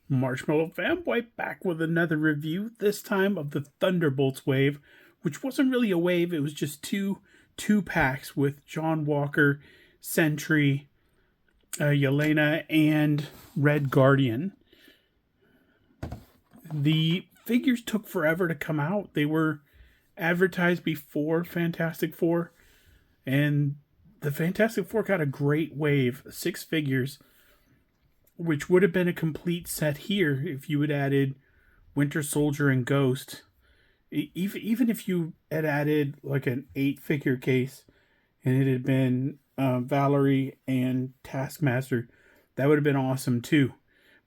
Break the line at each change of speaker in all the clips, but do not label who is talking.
Marshmallow Fanboy back with another review, this time of the Thunderbolts wave, which wasn't really a wave, it was just two packs with John Walker, Sentry, Yelena, and Red Guardian. The figures took forever to come out. They were advertised before Fantastic Four, and the Fantastic Four got a great wave, 6 figures, which would have been a complete set here if you had added Winter Soldier and Ghost. Even if you had added like an 8-figure case and it had been Valerie and Taskmaster, that would have been awesome too.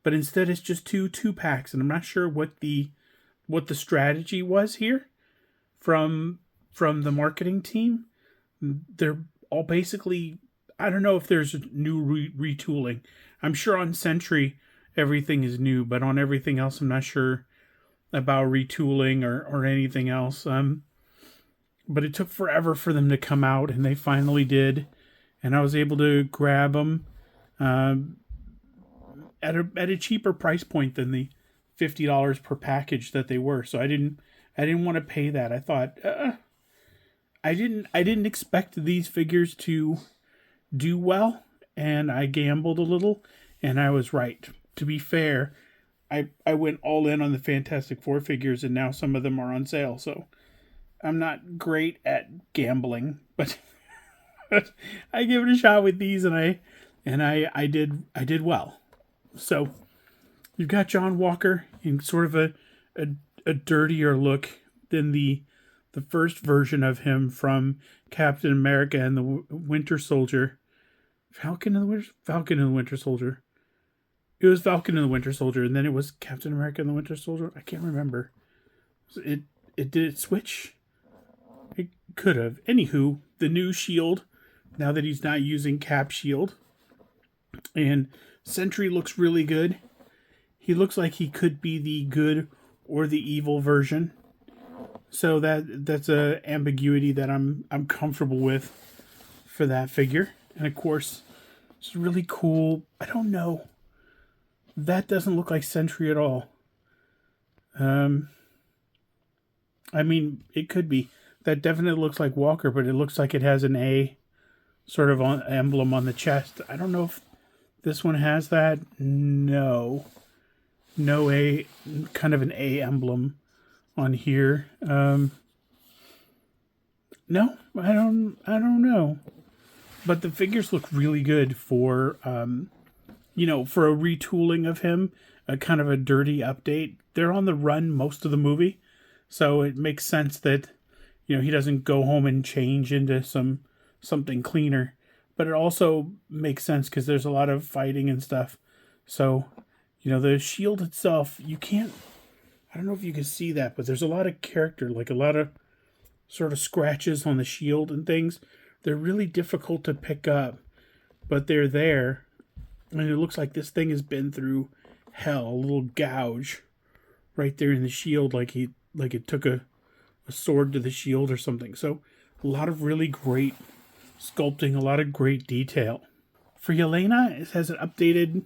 But instead it's just two packs, and I'm not sure what the strategy was here from the marketing team. They're all basically, I don't know if there's new retooling. I'm sure on Sentry everything is new, but on everything else I'm not sure about retooling or anything else. But it took forever for them to come out, and they finally did, and I was able to grab them at a cheaper price point than the $50 per package that they were. So I didn't want to pay that. I thought I didn't expect these figures to do well, and I gambled a little, and I was right. To be fair, I went all in on the Fantastic Four figures, and now some of them are on sale, so I'm not great at gambling, but I gave it a shot with these, and I did well. So you've got John Walker in sort of a dirtier look than the first version of him from Captain America and the Winter Soldier. Falcon and the Winter Soldier. It was Falcon and the Winter Soldier, and then it was Captain America and the Winter Soldier. I can't remember. Did it switch? It could have. Anywho, the new shield, now that he's not using Cap shield. And Sentry looks really good. He looks like he could be the good or the evil version. So that's a ambiguity that I'm comfortable with for that figure. And of course, it's really cool. I don't know. That doesn't look like Sentry at all. I mean, it could be. That definitely looks like Walker, but it looks like it has an A sort of emblem on the chest. I don't know if this one has that. No A, kind of an A emblem on here. No, I don't know. But the figures look really good for for a retooling of him, a kind of a dirty update. They're on the run most of the movie, so it makes sense that he doesn't go home and change into something cleaner. But it also makes sense because there's a lot of fighting and stuff. So, the shield itself, you can't, I don't know if you can see that, but there's a lot of character, like a lot of sort of scratches on the shield and things. They're really difficult to pick up, but they're there. And it looks like this thing has been through hell, a little gouge right there in the shield, like it took a sword to the shield or something. So a lot of really great sculpting, a lot of great detail. For Yelena, it has an updated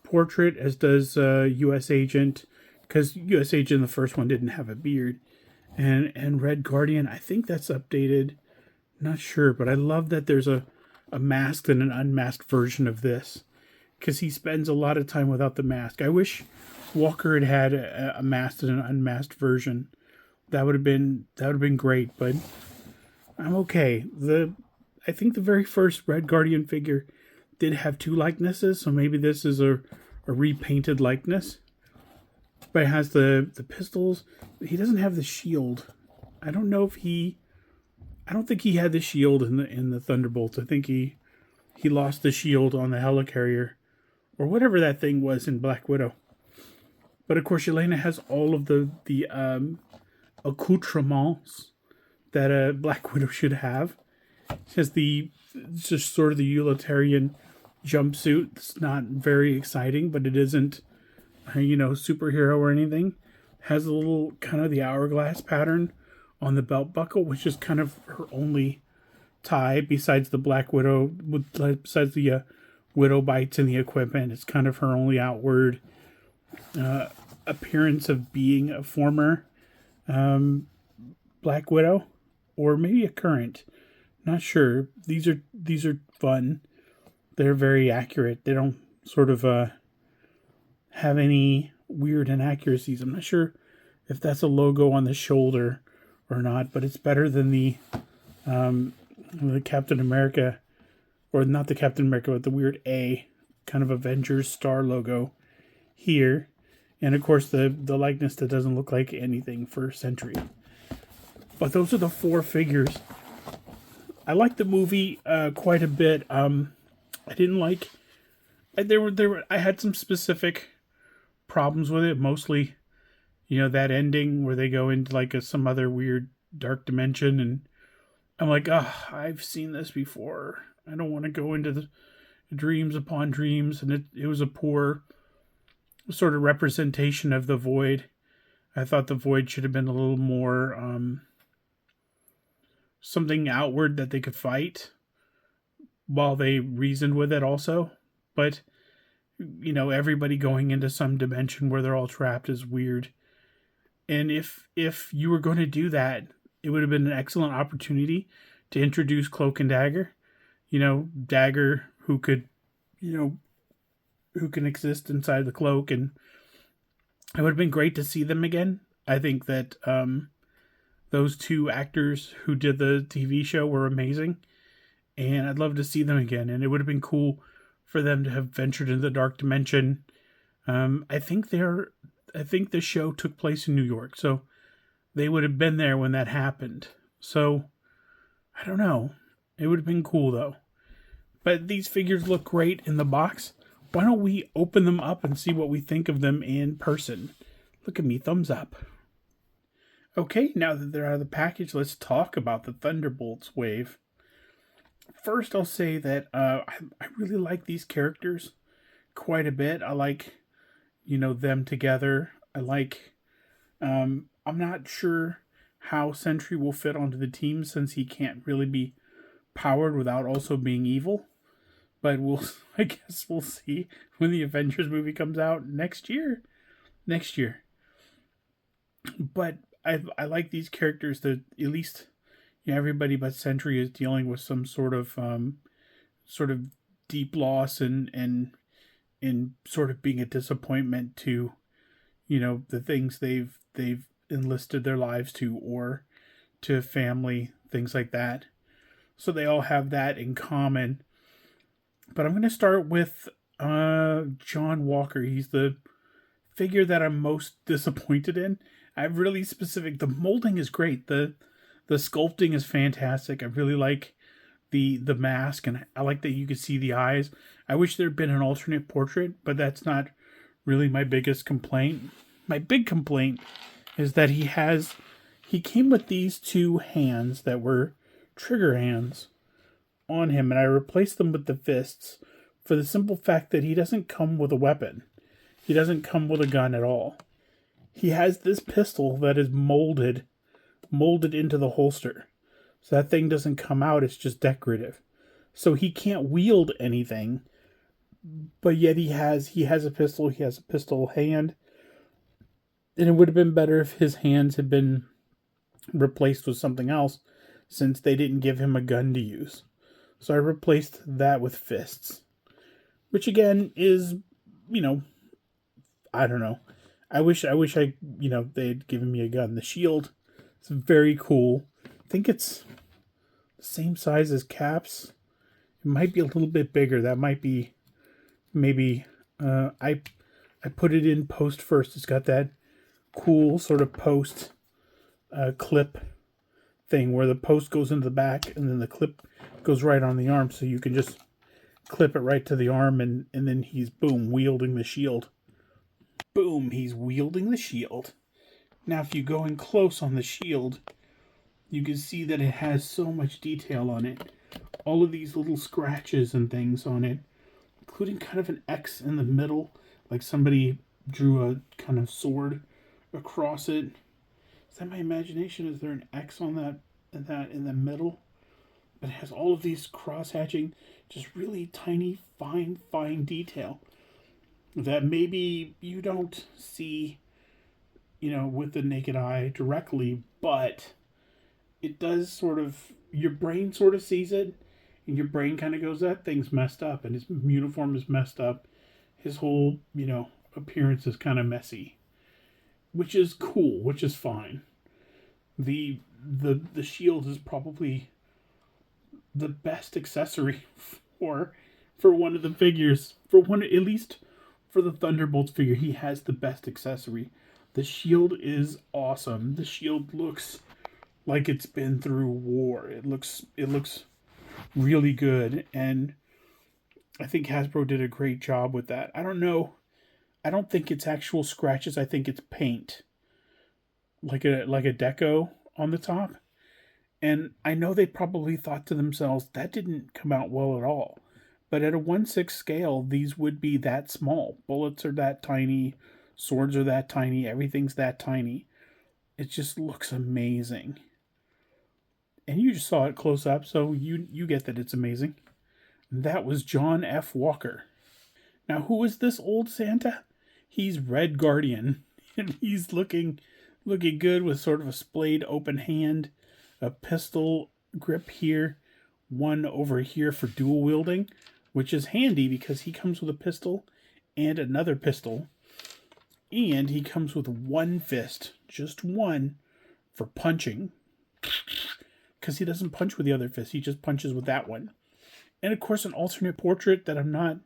portrait, as does U.S. Agent, because U.S. Agent in the first one didn't have a beard. And Red Guardian, I think that's updated. Not sure, but I love that there's a masked and an unmasked version of this, because he spends a lot of time without the mask. I wish Walker had a masked and an unmasked version. That would have been great, but I'm okay. I think the very first Red Guardian figure did have 2 likenesses, so maybe this is a repainted likeness. But it has the pistols. He doesn't have the shield. I don't think he had the shield in the Thunderbolts. I think he lost the shield on the helicarrier, or whatever that thing was in Black Widow. But of course, Yelena has all of the accoutrements that a Black Widow should have. She has just sort of the utilitarian jumpsuit. It's not very exciting, but it isn't, superhero or anything. Has a little kind of the hourglass pattern on the belt buckle, which is kind of her only tie besides the Black Widow, besides the Widow bites and the equipment. It's kind of her only outward appearance of being a former Black Widow, or maybe a current. Not sure. These are fun. They're very accurate. They don't sort of have any weird inaccuracies. I'm not sure if that's a logo on the shoulder or not, but it's better than the Captain America, or not the Captain America, but the weird A kind of Avengers star logo here. And of course the likeness that doesn't look like anything for Sentry. But those are the 4 figures. I liked the movie quite a bit. I didn't like. I had some specific problems with it. Mostly, that ending where they go into like some other weird dark dimension, and I'm like, I've seen this before. I don't want to go into the dreams upon dreams, and it was a poor sort of representation of the void. I thought the void should have been a little more something outward that they could fight while they reasoned with it also. But, everybody going into some dimension where they're all trapped is weird. And if you were going to do that, it would have been an excellent opportunity to introduce Cloak and Dagger. Dagger who could, who can exist inside the cloak, and it would have been great to see them again. I think that those 2 actors who did the TV show were amazing, and I'd love to see them again. And it would have been cool for them to have ventured into the dark dimension. I think the show took place in New York, so they would have been there when that happened. So I don't know. It would have been cool though. But these figures look great in the box. Why don't we open them up and see what we think of them in person? Look at me, thumbs up. Okay, now that they're out of the package, let's talk about the Thunderbolts wave. First, I'll say that I really like these characters quite a bit. I like, them together. I like, I'm not sure how Sentry will fit onto the team since he can't really be powered without also being evil. But I guess we'll see when the Avengers movie comes out next year. But I like these characters that at least everybody but Sentry is dealing with some sort of deep loss and sort of being a disappointment to the things they've enlisted their lives to, or to family, things like that. So they all have that in common. But I'm going to start with John Walker. He's the figure that I'm most disappointed in. I'm really specific. The molding is great. The sculpting is fantastic. I really like the mask, and I like that you can see the eyes. I wish there had been an alternate portrait, but that's not really my biggest complaint. My big complaint is that he came with these 2 hands that were trigger hands on him, and I replaced them with the fists for the simple fact that he doesn't come with a weapon. He doesn't come with a gun at all. He has this pistol that is molded into the holster. So that thing doesn't come out, it's just decorative. So he can't wield anything, but yet he has a pistol, he has a pistol hand. And it would have been better if his hands had been replaced with something else, since they didn't give him a gun to use. So I replaced that with fists. Which again is, I don't know. I wish they'd given me a gun. The shield is very cool. I think it's the same size as Cap's. It might be a little bit bigger. That might be maybe I put it in post first. It's got that cool sort of post clip thing where the post goes into the back and then the clip goes right on the arm, so you can just clip it right to the arm, and then he's, boom, wielding the shield. Boom, he's wielding the shield. Now if you go in close on the shield, you can see that it has so much detail on it. All of these little scratches and things on it, including kind of an X in the middle, like somebody drew a kind of sword across it. Is that my imagination? Is there an X on that in the middle? But it has all of these cross hatching, just really tiny, fine detail. that maybe you don't see, with the naked eye directly, but it does sort of, your brain sort of sees it, and your brain kind of goes, that thing's messed up, and his uniform is messed up. His whole, appearance is kind of messy, which is cool, which is fine. The shield is probably the best accessory for one of the figures. For one, at least for the Thunderbolts figure, he has the best accessory. The shield is awesome. The shield looks like it's been through war. It looks really good, and I think Hasbro did a great job with that. I don't know. I don't think it's actual scratches. I think it's paint, like a deco on the top. And I know they probably thought to themselves, that didn't come out well at all. But at a 1/6 scale, these would be that small. Bullets are that tiny, swords are that tiny, everything's that tiny. It just looks amazing. And you just saw it close up, so you get that it's amazing. That was John F. Walker. Now, who is this old Santa? He's Red Guardian, and he's looking good with sort of a splayed open hand, a pistol grip here, one over here for dual wielding, which is handy because he comes with a pistol and another pistol, and he comes with one fist, just one, for punching, because he doesn't punch with the other fist, he just punches with that one. And of course, an alternate portrait that I'm not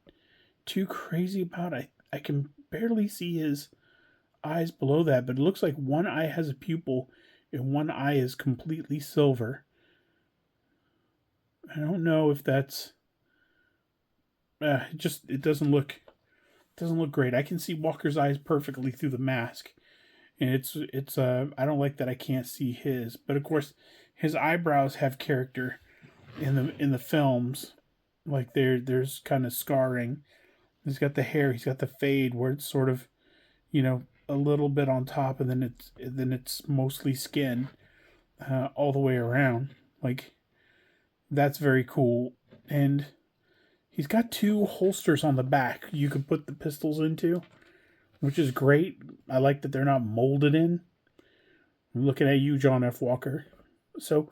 too crazy about. I can barely see his eyes below that, but it looks like one eye has a pupil and one eye is completely silver. I don't know if that's it doesn't look great. I can see Walker's eyes perfectly through the mask, and it's I don't like that I can't see his. But of course, his eyebrows have character in the films. Like there's kind of scarring. He's got the hair. He's got the fade where it's sort of, a little bit on top, and then it's mostly skin all the way around. Like, that's very cool. And he's got two holsters on the back you can put the pistols into, which is great. I like that they're not molded in. I'm looking at you, John F. Walker. So,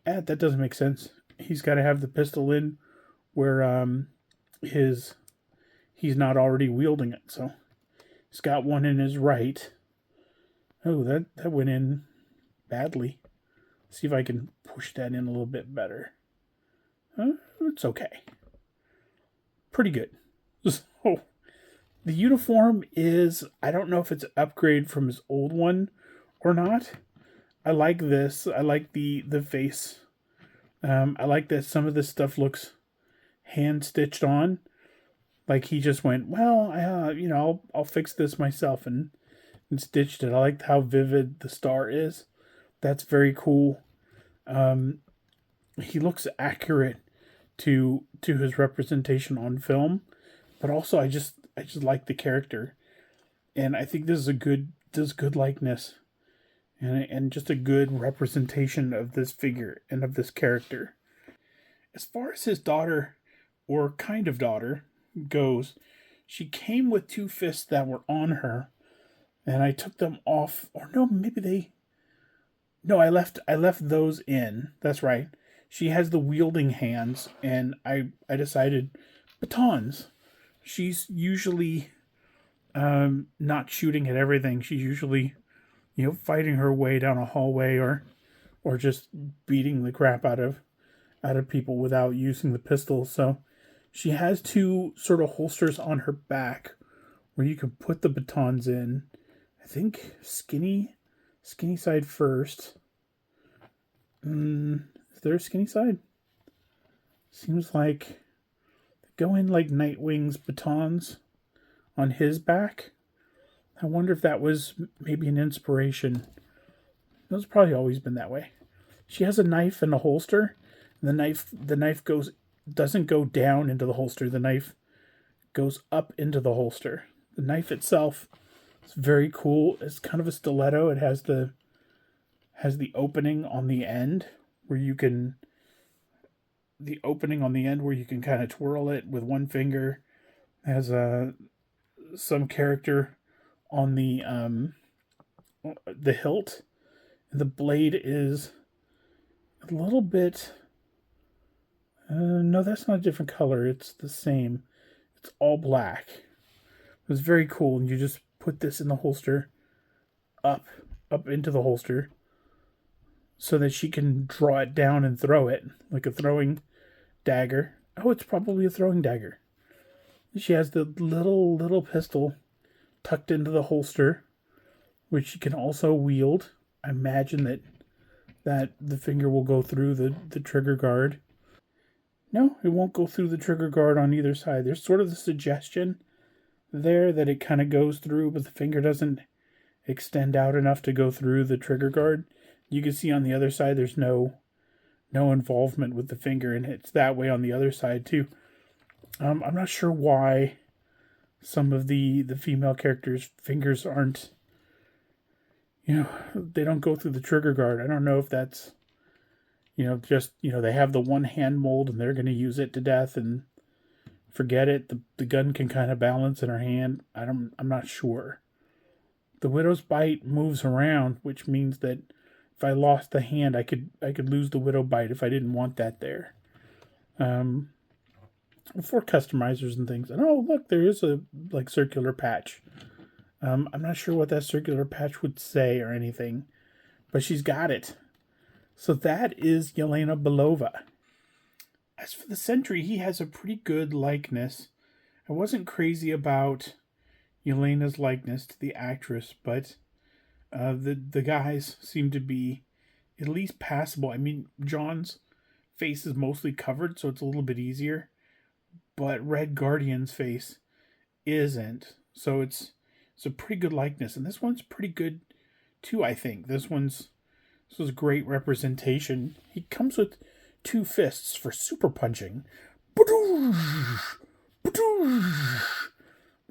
that doesn't make sense. He's got to have the pistol in where he's not already wielding it. So he's got one in his right. Oh, that went in badly. See if I can push that in a little bit better. It's okay. Pretty good. So the uniform is, I don't know if it's an upgrade from his old one or not. I like this. I like the face. I like that some of this stuff looks hand stitched on. Like he just went, well, I'll fix this myself and stitched it. I like how vivid the star is. That's very cool. He looks accurate to his representation on film, but also I just like the character, and I think this is good likeness, and just a good representation of this figure and of this character. As far as his daughter, or kind of daughter, goes, she came with two fists that were on her, and I took them off. Or no, I left those in. That's right. She has the wielding hands, and I decided batons. She's usually not shooting at everything. She's usually fighting her way down a hallway or just beating the crap out of people without using the pistol. So she has two sort of holsters on her back where you can put the batons in. I think skinny side first. Is there a skinny side? Seems like they go in like Nightwing's batons on his back. I wonder if that was maybe an inspiration. It's probably always been that way. She has a knife and a holster. The knife doesn't go down into the holster. The knife goes up into the holster. The knife itself is very cool. It's kind of a stiletto. It has the opening on the end where you can kind of twirl it with one finger. It has some character on the hilt. The blade is a little bit. No, that's not a different color. It's the same. It's all black. It was very cool. And you just put this in the holster, up, up into the holster, so that she can draw it down and throw it like a throwing dagger. Oh, it's probably a throwing dagger. She has the little pistol tucked into the holster, which she can also wield. I imagine that the finger will go through the trigger guard. No, it won't go through the trigger guard on either side. There's sort of the suggestion there that it kind of goes through, but the finger doesn't extend out enough to go through the trigger guard. You can see on the other side there's no involvement with the finger, and it's that way on the other side too. I'm not sure why some of the female characters' fingers aren't, they don't go through the trigger guard. I don't know if that's, just, they have the one hand mold and they're going to use it to death and forget it. The gun can kind of balance in her hand. I'm not sure. The Widow's Bite moves around, which means that if I lost the hand, I could lose the Widow Bite if I didn't want that there. For customizers and things. And oh, look, there is a circular patch. I'm not sure what that circular patch would say or anything, but she's got it. So that is Yelena Belova. As for the Sentry, he has a pretty good likeness. I wasn't crazy about Yelena's likeness to the actress, but the guys seem to be at least passable. I mean, John's face is mostly covered, so it's a little bit easier, but Red Guardian's face isn't. So it's a pretty good likeness, and this one's pretty good too, I think. This was great representation. He comes with 2 fists for super punching. But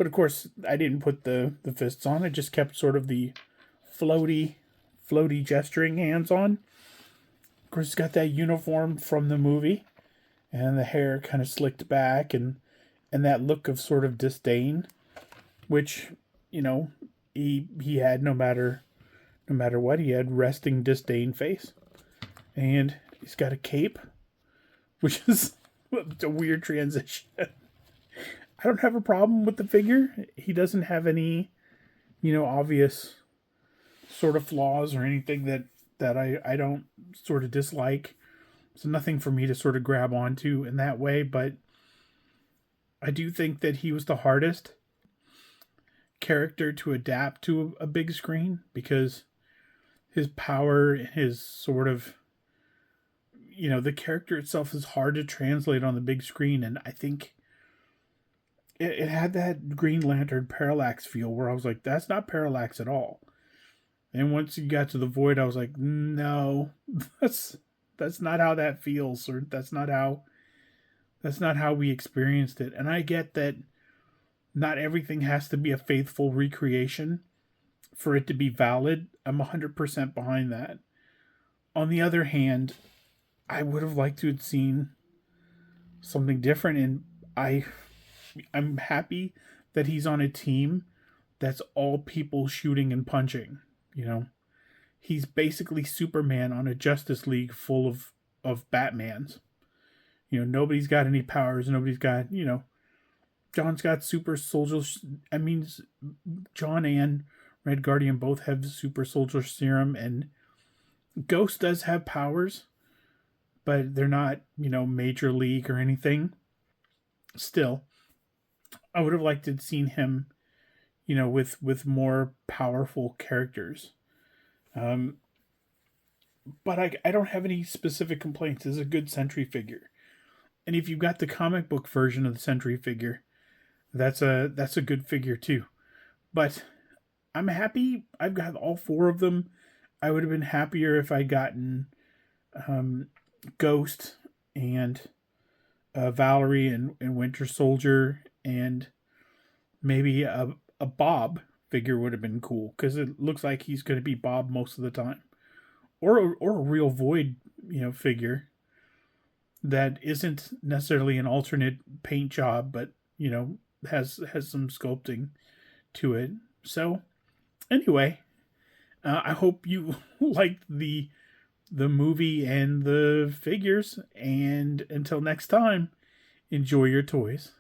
of course, I didn't put the fists on. I just kept sort of the floaty gesturing hands on. Of course, he's got that uniform from the movie, and the hair kind of slicked back, and that look of sort of disdain, which, he had no matter what. He had resting disdain face. And he's got a cape, which is a weird transition. I don't have a problem with the figure. He doesn't have any, obvious sort of flaws or anything that I don't sort of dislike. So nothing for me to sort of grab onto in that way, but I do think that he was the hardest character to adapt to a big screen, because his power, his sort of, the character itself is hard to translate on the big screen. And I think it had that Green Lantern Parallax feel where I was like, that's not Parallax at all. And once you got to the Void, I was like, no, that's not how that feels, or that's not how we experienced it. And I get that not everything has to be a faithful recreation for it to be valid. I'm 100% behind that. On the other hand, I would have liked to have seen something different, and I'm happy that he's on a team that's all people shooting and punching. He's basically Superman on a Justice League full of Batmans. Nobody's got any powers. Nobody's got, John's got super soldiers. I mean, John and Red Guardian both have super soldier serum, and Ghost does have powers, but they're not, major league or anything. Still, I would have liked to have seen him, with more powerful characters. But I don't have any specific complaints. This is a good Sentry figure. And if you've got the comic book version of the Sentry figure, that's a good figure too. But I'm happy I've got all 4 of them. I would have been happier if I'd gotten Ghost and Valerie and Winter Soldier, and maybe a Bob figure would have been cool, because it looks like he's going to be Bob most of the time. Or a real Void, figure that isn't necessarily an alternate paint job, but, has some sculpting. to it. So anyway, I hope you liked the movie and the figures. And until next time, enjoy your toys.